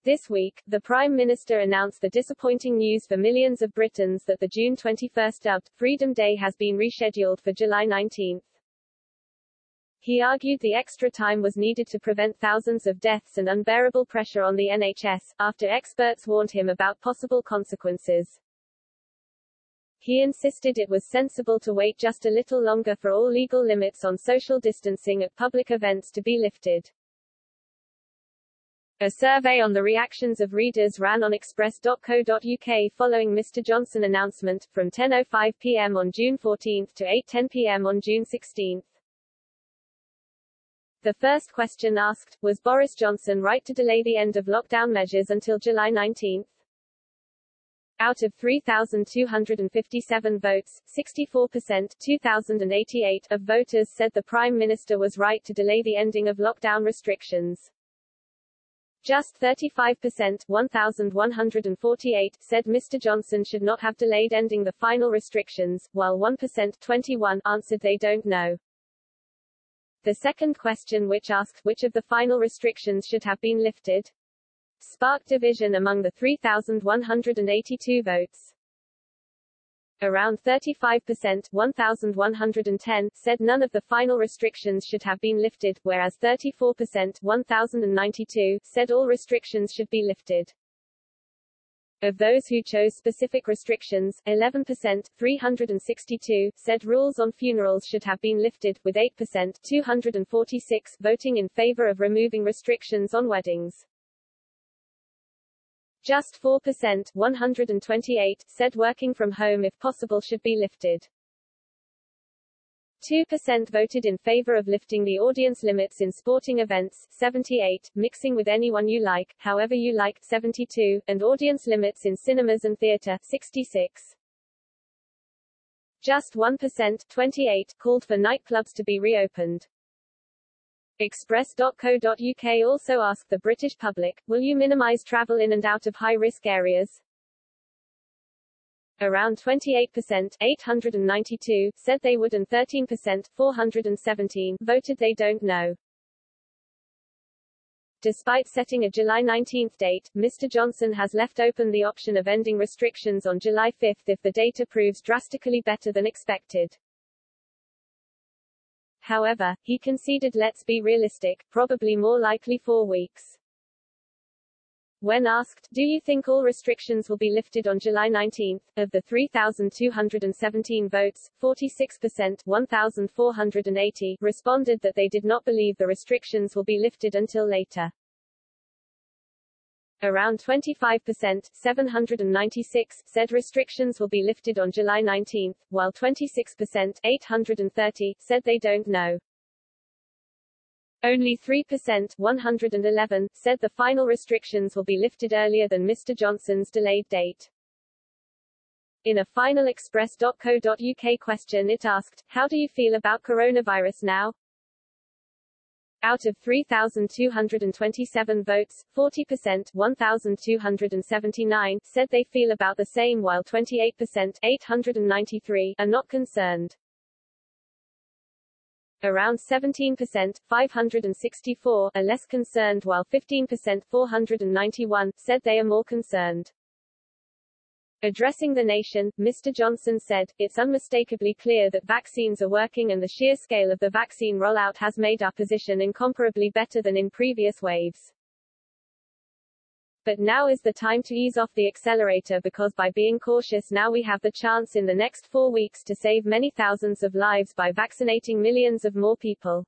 This week, the Prime Minister announced the disappointing news for millions of Britons that the June 21 dubbed Freedom Day has been rescheduled for July 19. He argued the extra time was needed to prevent thousands of deaths and unbearable pressure on the NHS, after experts warned him about possible consequences. He insisted it was sensible to wait just a little longer for all legal limits on social distancing at public events to be lifted. A survey on the reactions of readers ran on express.co.uk following Mr. Johnson's announcement, from 10:05 p.m. on June 14 to 8:10 p.m. on June 16. The first question asked, was Boris Johnson right to delay the end of lockdown measures until July 19? Out of 3,257 votes, 64% 2,088 of voters said the Prime Minister was right to delay the ending of lockdown restrictions. Just 35% 1,148 said Mr. Johnson should not have delayed ending the final restrictions, while 1% 21 answered they don't know. The second question, which asked which of the final restrictions should have been lifted, sparked division among the 3,182 votes. Around 35% 1,110 said none of the final restrictions should have been lifted, whereas 34% 1,092 said all restrictions should be lifted. Of those who chose specific restrictions, 11% 362 said rules on funerals should have been lifted, with 8% 246 voting in favor of removing restrictions on weddings. Just 4% 128 said working from home if possible should be lifted. 2% voted in favor of lifting the audience limits in sporting events, 78, mixing with anyone you like, however you like, 72, and audience limits in cinemas and theatre, 66. Just 1%, 28, called for nightclubs to be reopened. Express.co.uk also asked the British public, will you minimise travel in and out of high-risk areas? Around 28%, 892, said they would, and 13%, 417, voted they don't know. Despite setting a July 19 date, Mr. Johnson has left open the option of ending restrictions on July 5 if the data proves drastically better than expected. However, he conceded let's be realistic, probably more likely 4 weeks. When asked, do you think all restrictions will be lifted on July 19, of the 3,217 votes, 46% 1,480 responded that they did not believe the restrictions will be lifted until later. Around 25% 796 said restrictions will be lifted on July 19, while 26% 830 said they don't know. Only 3% 111 said the final restrictions will be lifted earlier than Mr. Johnson's delayed date. In a final express.co.uk question it asked, how do you feel about coronavirus now? Out of 3,227 votes, 40% 1,279 said they feel about the same, while 28% 893 are not concerned. Around 17% 564 are less concerned, while 15% 491 said they are more concerned. Addressing the nation, Mr. Johnson said, it's unmistakably clear that vaccines are working and the sheer scale of the vaccine rollout has made our position incomparably better than in previous waves. But now is the time to ease off the accelerator, because by being cautious now we have the chance in the next 4 weeks to save many thousands of lives by vaccinating millions of more people.